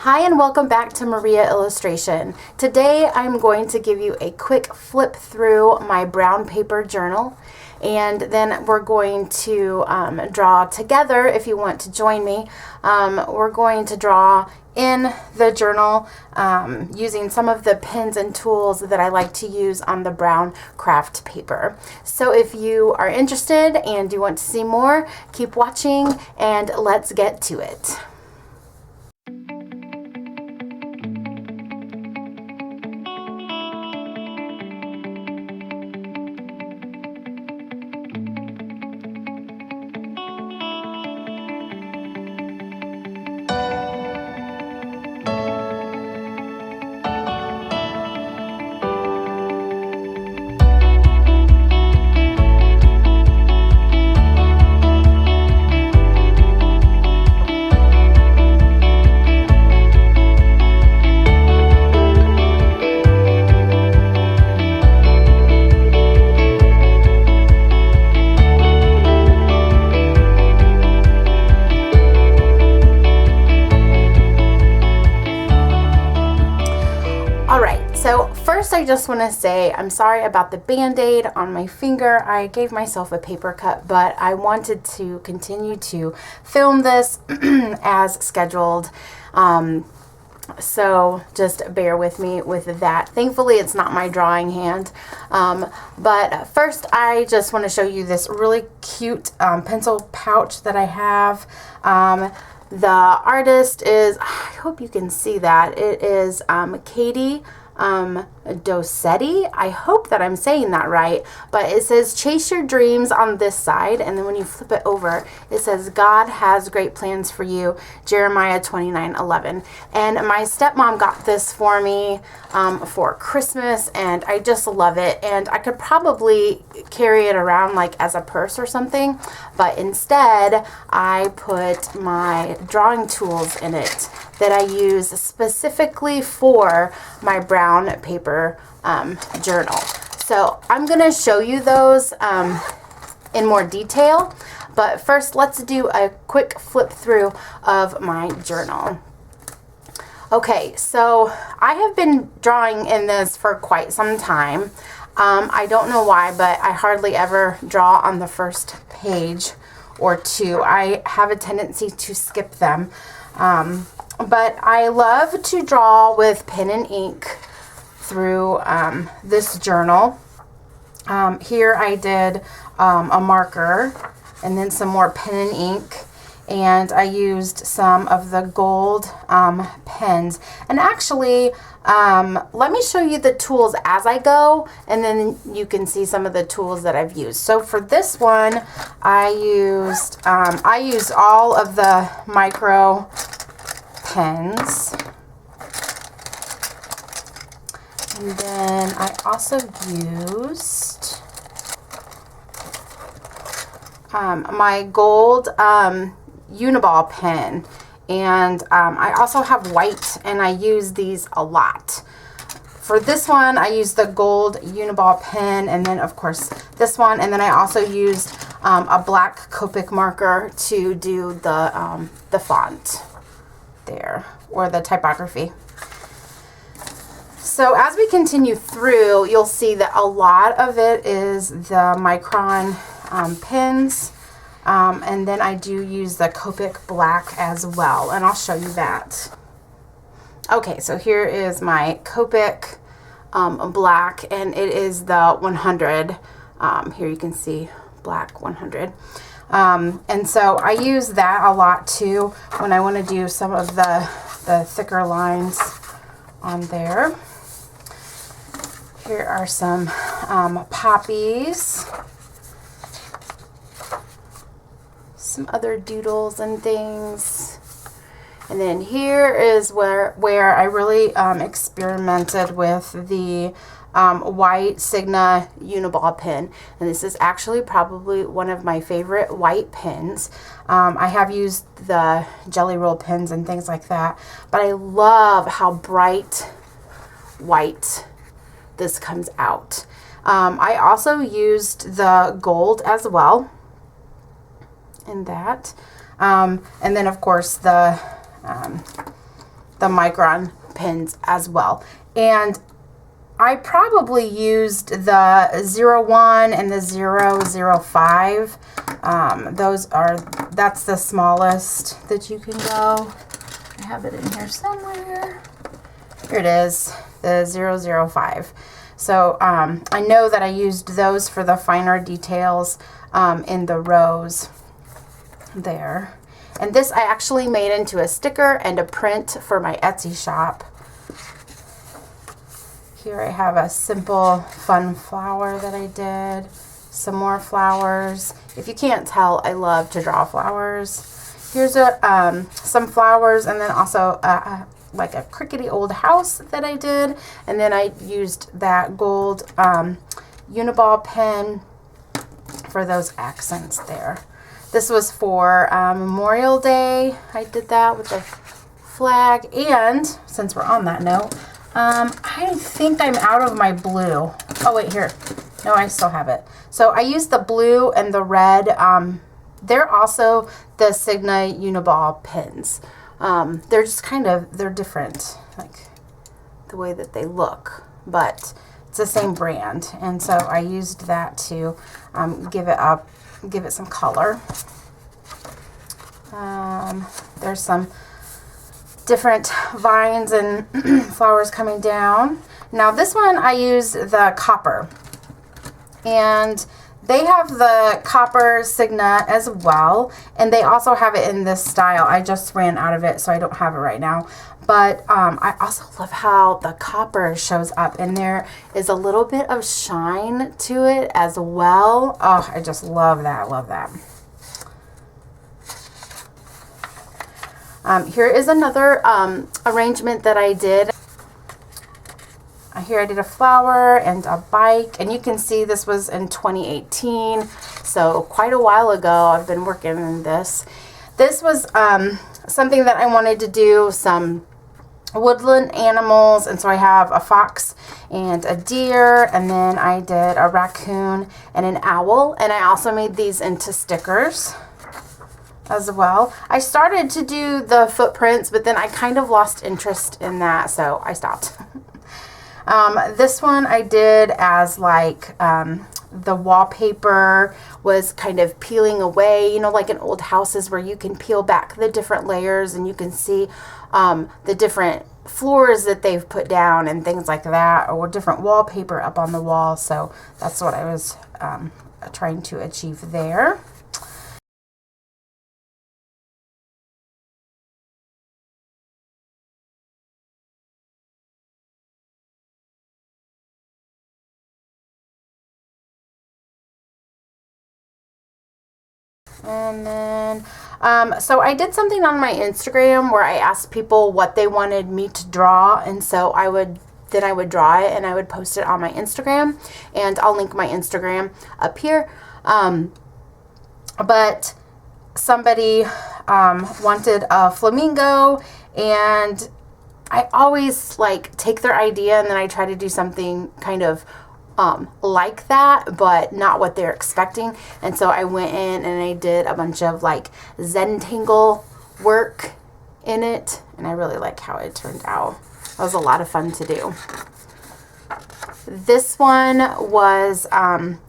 Hi and welcome back to Maria Illustration. Today I'm going to give you a quick flip through my brown paper journal, and then we're going to draw together. If you want to join me, we're going to draw in the journal using some of the pens and tools that I like to use on the brown Kraft paper. So if you are interested and you want to see more, keep watching and let's get to it. So first I just want to say I'm sorry about the band-aid on my finger. I gave myself a paper cut, but I wanted to continue to film this as scheduled. So just bear with me with that. Thankfully it's not my drawing hand. But first I just want to show you this really cute pencil pouch that I have. The artist is, I hope you can see that, it is Katie Dosetti. I hope that I'm saying that right, but it says chase your dreams on this side, and then when you flip it over it says God has great plans for you, Jeremiah 29:11. And my stepmom got this for me for Christmas, and I just love it, and I could probably carry it around like as a purse or something, but instead I put my drawing tools in it that I use specifically for my brown paper journal. So I'm going to show you those in more detail, but first let's do a quick flip through of my journal. Okay, so I have been drawing in this for quite some time. I don't know why, but I hardly ever draw on the first page or two. I have a tendency to skip them. But I love to draw with pen and ink through this journal. Here I did a marker and then some more pen and ink, and I used some of the gold pens. And actually, let me show you the tools as I go, and then you can see some of the tools that I've used. So for this one, I used all of the micro pens, and then I also used my gold Uniball pen, and I also have white, and I use these a lot. For this one I used the gold Uniball pen, and then of course this one, and then I also used a black Copic marker to do the font there, or the typography. So as we continue through, you'll see that a lot of it is the Micron pens, and then I do use the Copic black as well, and I'll show you that. Okay, so here is my Copic black, and it is the 100. Here you can see black 100. And so I use that a lot too when I want to do some of the thicker lines on there. Here are some poppies, some other doodles and things. And then here is where I really experimented with the white Sigma Uniball pen, and this is actually probably one of my favorite white pens. I have used the Jelly Roll pens and things like that, but I love how bright white this comes out. I also used the gold as well in that. And then of course the the micron pens as well. And I probably used the 01 and the 005. That's the smallest that you can go. I have it in here somewhere. Here it is, the 005. So I know that I used those for the finer details in the rows there. And this I actually made into a sticker and a print for my Etsy shop. Here I have a simple fun flower that I did. Some more flowers. If you can't tell, I love to draw flowers. Here's some flowers, and then also like a crickety old house that I did. And then I used that gold Uniball pen for those accents there. This was for Memorial Day. I did that with the flag. And since we're on that note, I think I'm out of my blue. Oh, wait, here. No, I still have it. So I used the blue and the red. They're also the Sigma Uniball pens. They're just they're different, like the way that they look, but it's the same brand. And so I used that to give it some color. There's some different vines and flowers coming down. Now this one I used the copper, and they have the copper Sigma as well, and they also have it in this style. I just ran out of it, so I don't have it right now. But I also love how the copper shows up, and there is a little bit of shine to it as well. Oh, I just love that, love that. Here is another arrangement that I did. Here I did a flower and a bike, and you can see this was in 2018, so quite a while ago. I've been working on this. This was something that I wanted to do, some woodland animals, and so I have a fox and a deer, and then I did a raccoon and an owl, and I also made these into stickers as well. I started to do the footprints, but then I kind of lost interest in that, so I stopped. This one I did as like the wallpaper was kind of peeling away, you know, like in old houses where you can peel back the different layers and you can see the different floors that they've put down and things like that, or different wallpaper up on the wall. So that's what I was trying to achieve there. And then, so I did something on my Instagram where I asked people what they wanted me to draw, and so I would draw it and I would post it on my Instagram, and I'll link my Instagram up here. But somebody wanted a flamingo, and I always like take their idea and then I try to do something kind of like that, but not what they're expecting. And so I went in and I did a bunch of like Zentangle work in it, and I really like how it turned out. That was a lot of fun to do. This one was an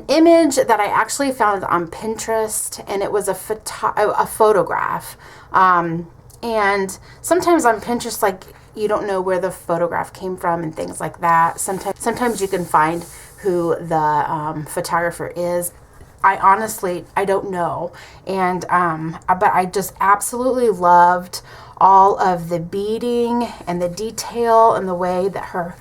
image that I actually found on Pinterest, and it was a photograph. And sometimes on Pinterest, like, you don't know where the photograph came from and things like that. Sometimes you can find who the photographer is. I honestly don't know. And but I just absolutely loved all of the beading and the detail and the way that her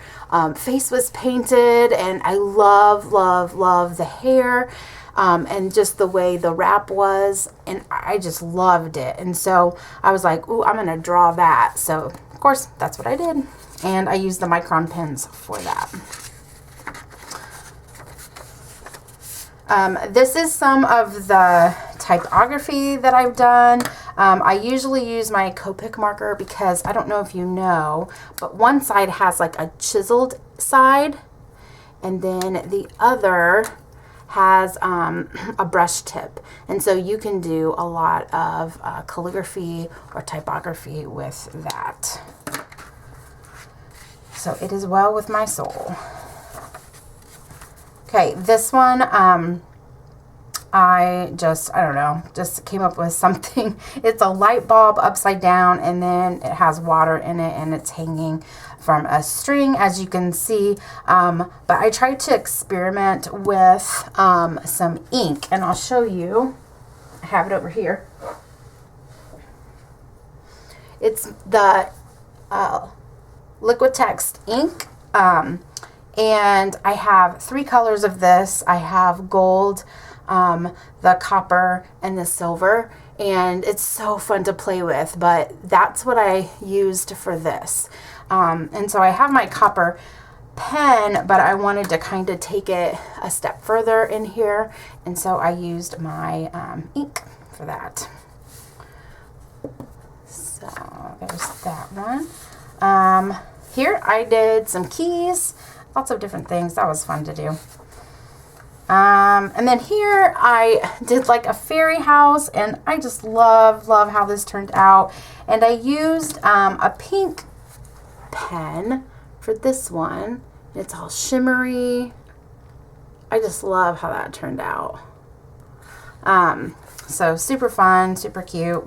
face was painted. And I love the hair. And just the way the wrap was, and I just loved it. And so I was like, ooh, I'm gonna draw that. So of course that's what I did, and I used the micron pens for that. This is some of the typography that I've done. I usually use my Copic marker because I don't know if you know, but one side has like a chiseled side, and then the other has a brush tip, and so you can do a lot of calligraphy or typography with that. So it is well with my soul. Okay, this one, I don't know, just came up with something. It's a light bulb upside down, and then it has water in it, and it's hanging from a string, as you can see. But I tried to experiment with some ink, and I'll show you. I have it over here. It's the Liquitex ink, and I have 3 colors of this. I have gold, the copper, and the silver, and it's so fun to play with, but that's what I used for this. And so I have my copper pen, but I wanted to kind of take it a step further in here, and so I used my ink for that. So there's that one. Here I did some keys, lots of different things. That was fun to do. And then here I did like a fairy house, and I just love how this turned out. And I used a pink pen for this one. It's all shimmery. I just love how that turned out. So super fun, super cute.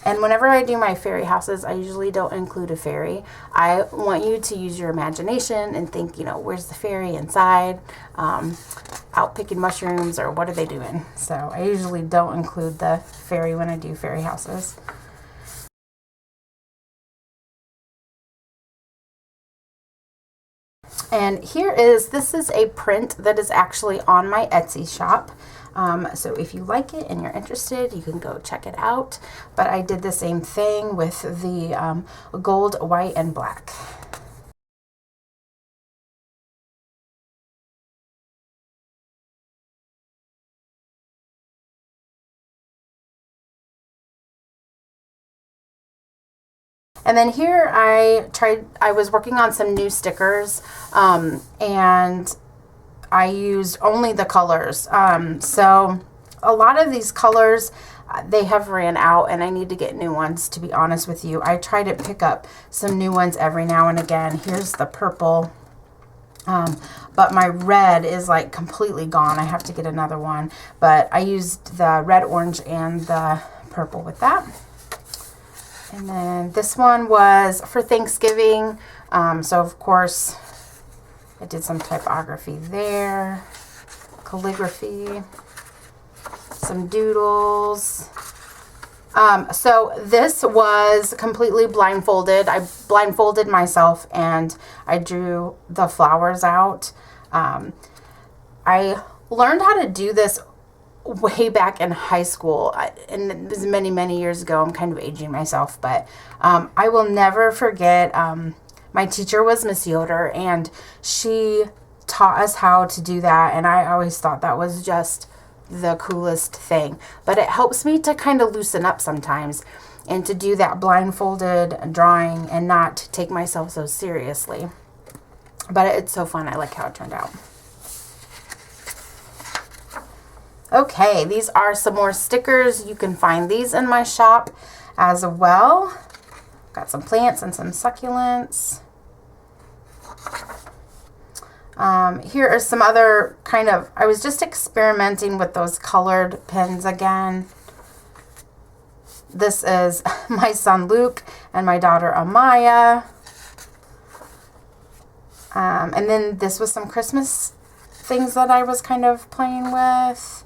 And whenever I do my fairy houses, I usually don't include a fairy. I want you to use your imagination and think, you know, where's the fairy inside? Out picking mushrooms, or what are they doing? So I usually don't include the fairy when I do fairy houses. And this is a print that is actually on my Etsy shop. So if you like it and you're interested, you can go check it out. But I did the same thing with the gold, white, and black. And then here I was working on some new stickers, and I used only the colors. So a lot of these colors, they have ran out, and I need to get new ones, to be honest with you. I try to pick up some new ones every now and again. Here's the purple, but my red is like completely gone. I have to get another one, but I used the red, orange, and the purple with that. And then this one was for Thanksgiving. So of course I did some typography there, calligraphy, some doodles. So this was completely blindfolded. I blindfolded myself and I drew the flowers out. I learned how to do this way back in high school, and it was many years ago. I'm kind of aging myself, but I will never forget, my teacher was Miss Yoder, and she taught us how to do that, and I always thought that was just the coolest thing. But it helps me to kind of loosen up sometimes and to do that blindfolded drawing and not take myself so seriously. But it's so fun. I like how it turned out. Okay, these are some more stickers. You can find these in my shop as well. Got some plants and some succulents. Here are some other I was just experimenting with those colored pens again. This is my son Luke and my daughter Amaya. And then this was some Christmas things that I was kind of playing with.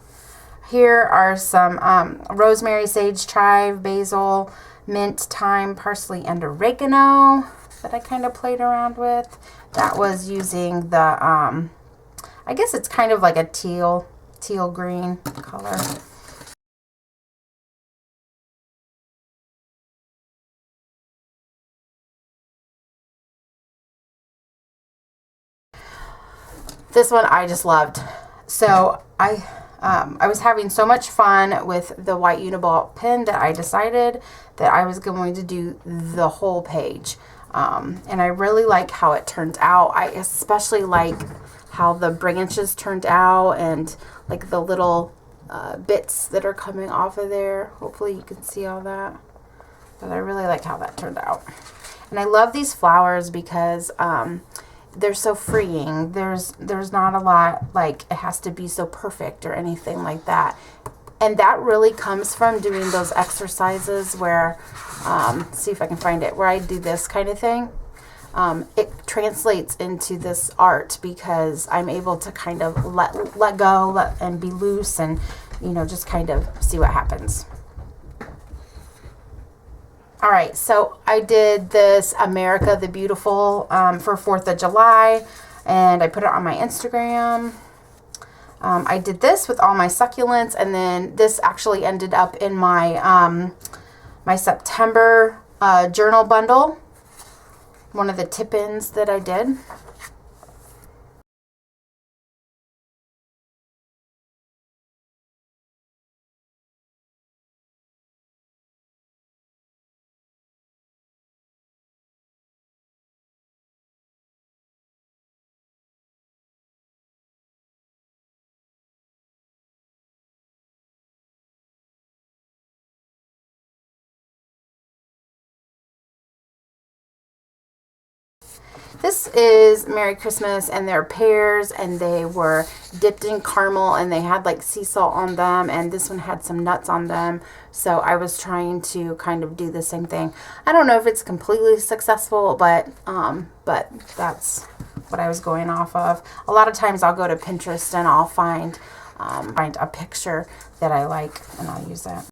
Here are some rosemary, sage, chive, basil, mint, thyme, parsley, and oregano that I kind of played around with. That was using the, I guess it's kind of like a teal green color. This one I just loved. So I was having so much fun with the white Uniball pen that I decided that I was going to do the whole page. And I really like how it turned out. I especially like how the branches turned out and like the little bits that are coming off of there. Hopefully you can see all that. But I really like how that turned out. And I love these flowers because they're so freeing. There's not a lot like it has to be so perfect or anything like that. And that really comes from doing those exercises where, see if I can find it, where I do this kind of thing. It translates into this art because I'm able to kind of let go and be loose and, you know, just kind of see what happens. All right, so I did this America the Beautiful for 4th of July, and I put it on my Instagram. I did this with all my succulents, and then this actually ended up in my my September journal bundle, one of the tip-ins that I did. This is Merry Christmas, and they're pears, and they were dipped in caramel, and they had like sea salt on them, and this one had some nuts on them. So I was trying to kind of do the same thing. I don't know if it's completely successful, but that's what I was going off of. A lot of times I'll go to Pinterest and I'll find a picture that I like, and I'll use that.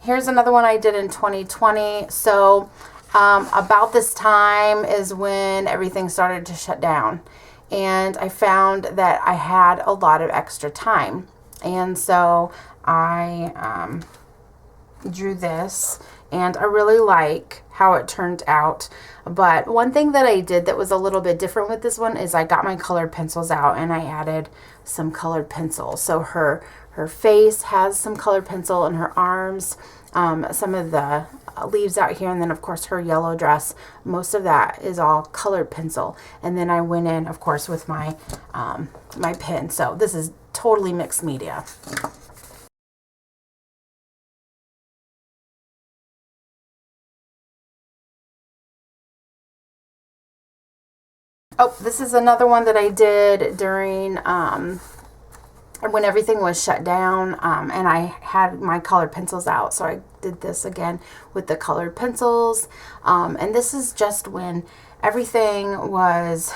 Here's another one I did in 2020. So about this time is when everything started to shut down. And I found that I had a lot of extra time. And so I drew this, and I really like how it turned out. But one thing that I did that was a little bit different with this one is I got my colored pencils out and I added some colored pencils. So her face has some colored pencil, and her arms, some of the leaves out here, and then of course her yellow dress, most of that is all colored pencil. And then I went in, of course, with my my pen. So this is totally mixed media. Oh, this is another one that I did during when everything was shut down, and I had my colored pencils out. So I did this again with the colored pencils. And this is just when everything was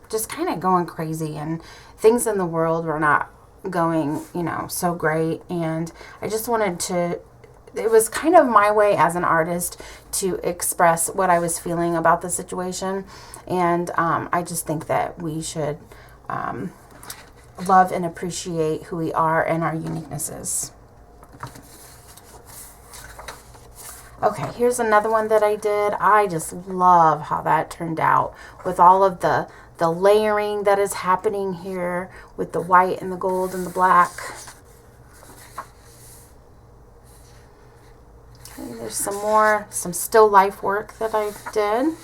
just kind of going crazy, and things in the world were not going, you know, so great. And I just wanted to, it was kind of my way as an artist to express what I was feeling about the situation. And I just think that we should love and appreciate who we are and our uniquenesses. Okay, here's another one that I did. I just love how that turned out with all of the layering that is happening here with the white and the gold and the black. Okay, there's some still life work that I did.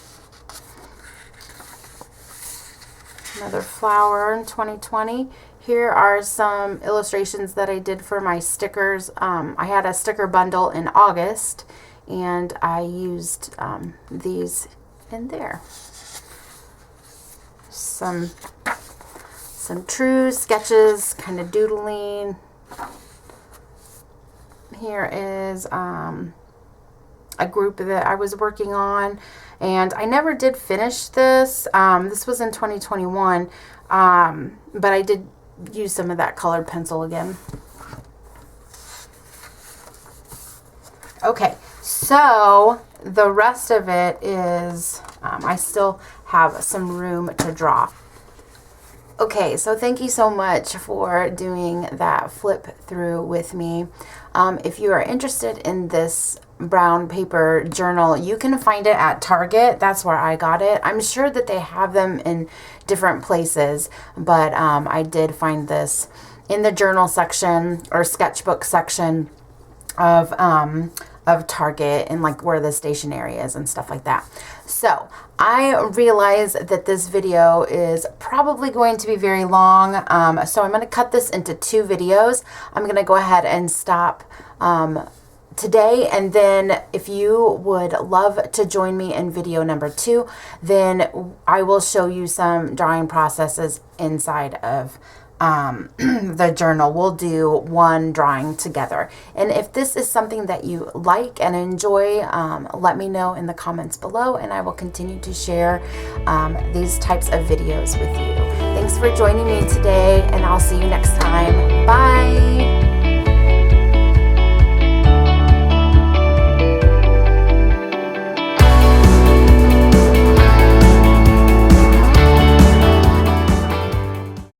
Another flower in 2020. Here are some illustrations that I did for my stickers. I had a sticker bundle in August, and I used these in there. Some true sketches, kind of doodling. Here is a group that I was working on, and I never did finish this. This was in 2021, but I did use some of that colored pencil again. Okay, so the rest of it is, I still have some room to draw. Okay, so thank you so much for doing that flip through with me. If you are interested in this brown paper journal, you can find it at Target. That's where I got it. I'm sure that they have them in different places, but I did find this in the journal section or sketchbook section of Target and like where the stationery is and stuff like that. So I realize that this video is probably going to be very long. So I'm going to cut this into 2 videos. I'm going to go ahead and stop today, and then if you would love to join me in video number 2, then I will show you some drawing processes inside of the journal. We'll do one drawing together, and if this is something that you like and enjoy, let me know in the comments below, and I will continue to share these types of videos with you. Thanks for joining me today, and I'll see you next time. Bye.